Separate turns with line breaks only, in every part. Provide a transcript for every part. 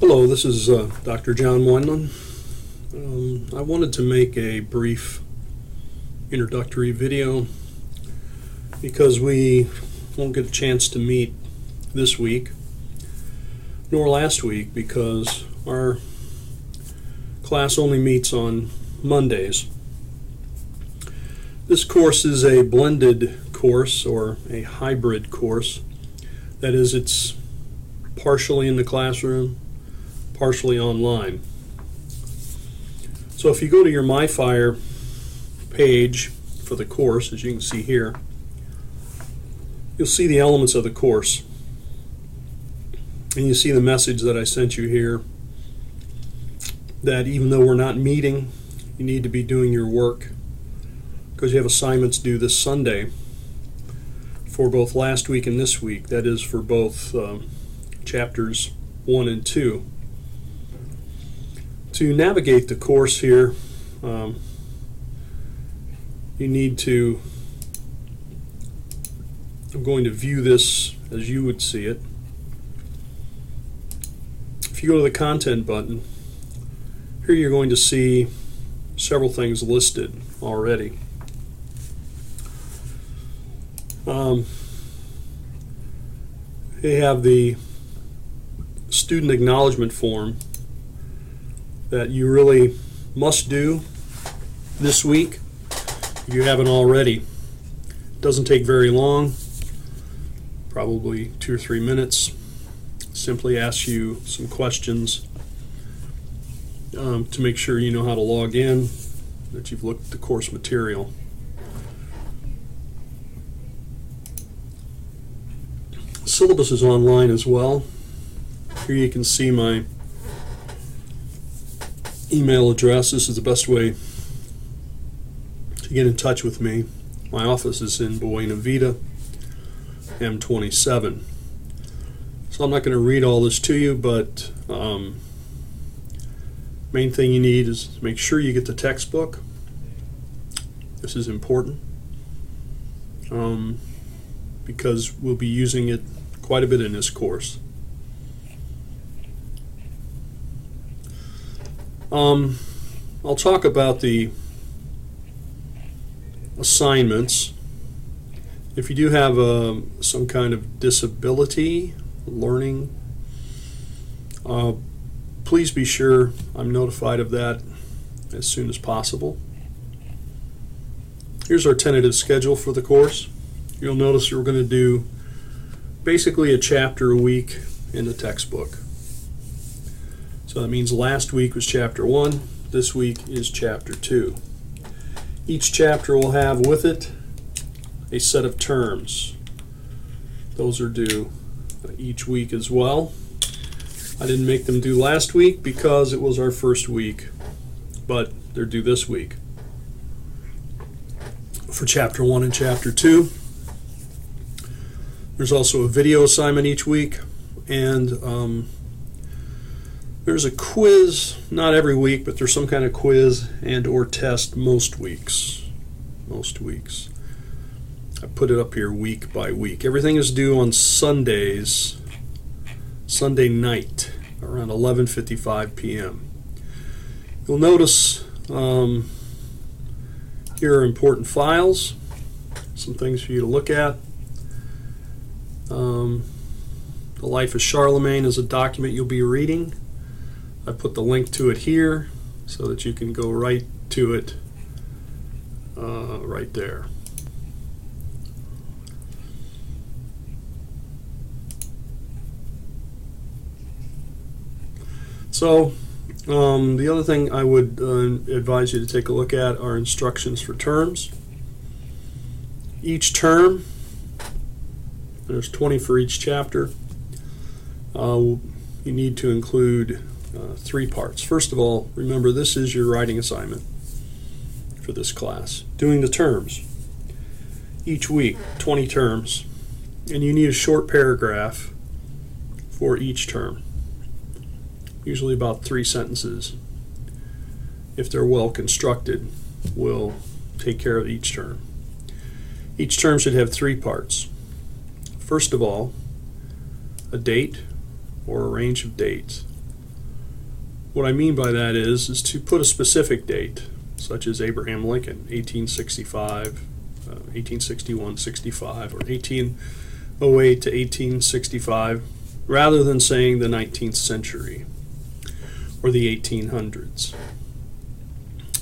Hello, this is Dr. John Weinland. I wanted to make a brief introductory video because we won't get a chance to meet this week nor last week because our class only meets on Mondays. This course is a blended course or a hybrid course. That is, it's partially in the classroom, partially online. So if you go to your MyFire page for the course, as you can see here, you'll see the elements of the course. And you see the message that I sent you here that even though we're not meeting, you need to be doing your work because you have assignments due this Sunday for both last week and this week. That is for both chapters 1 and 2. To navigate the course here, you need to, I'm going to view this as you would see it. If you go to the content button, here you're going to see several things listed already. They have the student acknowledgement form that you really must do this week if you haven't already. It doesn't take very long, probably 2 or 3 minutes. Simply asks you some questions to make sure you know how to log in, that you've looked at the course material. The syllabus is online as well. Here you can see my email address. This is the best way to get in touch with me. My office is in Buena Vista, M27. So I'm not going to read all this to you, but main thing you need is to make sure you get the textbook. This is important because we'll be using it quite a bit in this course. I'll talk about the assignments. If you do have some kind of disability, learning, please be sure I'm notified of that as soon as possible. Here's our tentative schedule for the course. You'll notice we're going to do basically a chapter a week in the textbook. So that means last week was chapter 1, this week is chapter 2. Each chapter will have with it a set of terms. Those are due each week as well. I didn't make them due last week because it was our first week, but they're due this week. For chapter 1 and chapter 2, there's also a video assignment each week, and there's a quiz, not every week, but there's some kind of quiz and or test most weeks. Most weeks. I put it up here week by week. Everything is due on Sundays, Sunday night, around 11:55 p.m. You'll notice here are important files, some things for you to look at. The Life of Charlemagne is a document you'll be reading. I put the link to it here so that you can go right to it right there. So the other thing I would advise you to take a look at are instructions for terms. Each term, there's 20 for each chapter, you need to include 3 parts. First of all, remember this is your writing assignment for this class. Doing the terms. Each week, 20 terms. And you need a short paragraph for each term. Usually about 3 sentences. If they're well constructed, will take care of each term. Each term should have 3 parts. First of all, a date or a range of dates. What I mean by that is to put a specific date, such as Abraham Lincoln, 1865, 1861, 65, or 1808 to 1865, rather than saying the 19th century or the 1800s.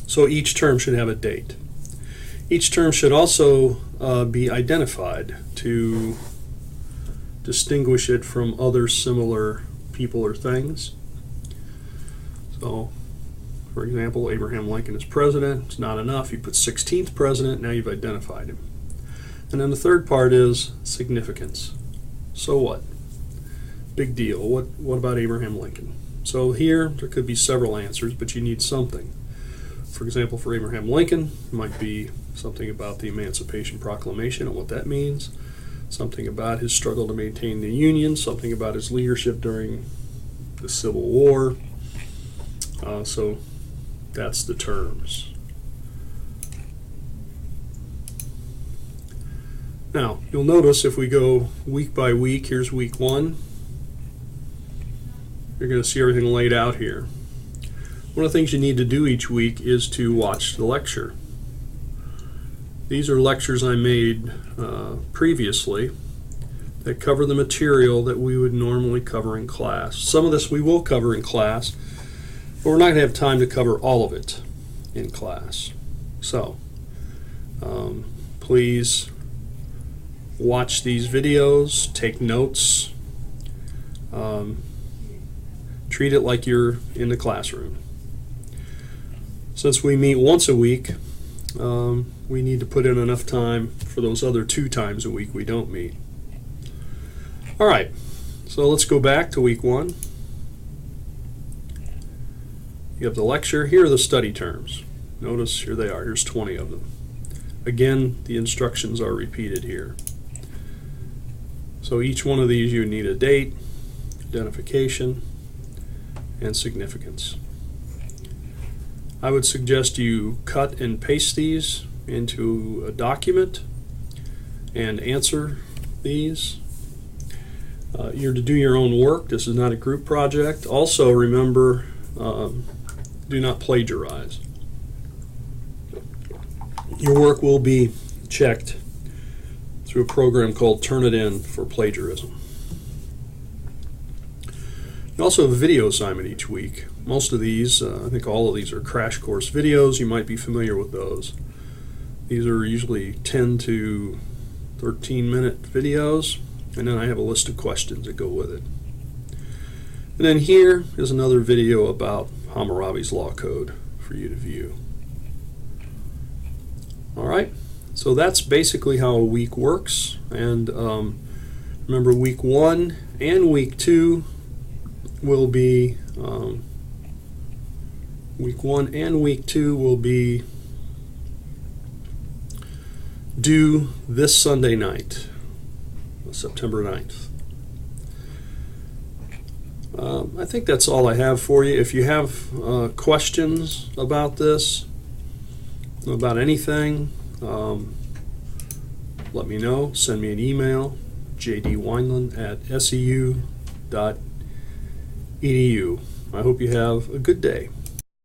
So each term should have a date. Each term should also be identified to distinguish it from other similar people or things. So, for example, Abraham Lincoln is president. It's not enough. You put 16th president, now you've identified him. And then the third part is significance. So what? Big deal. What about Abraham Lincoln? So here, there could be several answers, but you need something. For example, for Abraham Lincoln, it might be something about the Emancipation Proclamation and what that means, something about his struggle to maintain the Union, something about his leadership during the Civil War. So that's the terms. Now, you'll notice if we go week by week, here's week 1, you're going to see everything laid out here. One of the things you need to do each week is to watch the lecture. These are lectures I made previously that cover the material that we would normally cover in class. Some of this we will cover in class, but we're not going to have time to cover all of it in class. So, please watch these videos, take notes, treat it like you're in the classroom. Since we meet once a week, we need to put in enough time for those other 2 times a week we don't meet. All right, so let's go back to week 1. You have the lecture. Here are the study terms. Notice here they are. Here's 20 of them. Again, the instructions are repeated here. So each one of these you need a date, identification, and significance. I would suggest you cut and paste these into a document and answer these. You're to do your own work. This is not a group project. Also remember, do not plagiarize. Your work will be checked through a program called Turnitin for plagiarism. You also have a video assignment each week. Most of these, I think all of these are crash course videos. You might be familiar with those. These are usually 10 to 13-minute videos, and then I have a list of questions that go with it. And then here is another video about Hammurabi's Law Code for you to view. All right, so that's basically how a week works. And remember, week 1 and week 2 will be due this Sunday night, September 9th. I think that's all I have for you. If you have questions about this, about anything, let me know. Send me an email, jdwineland@seu.edu. I hope you have a good day.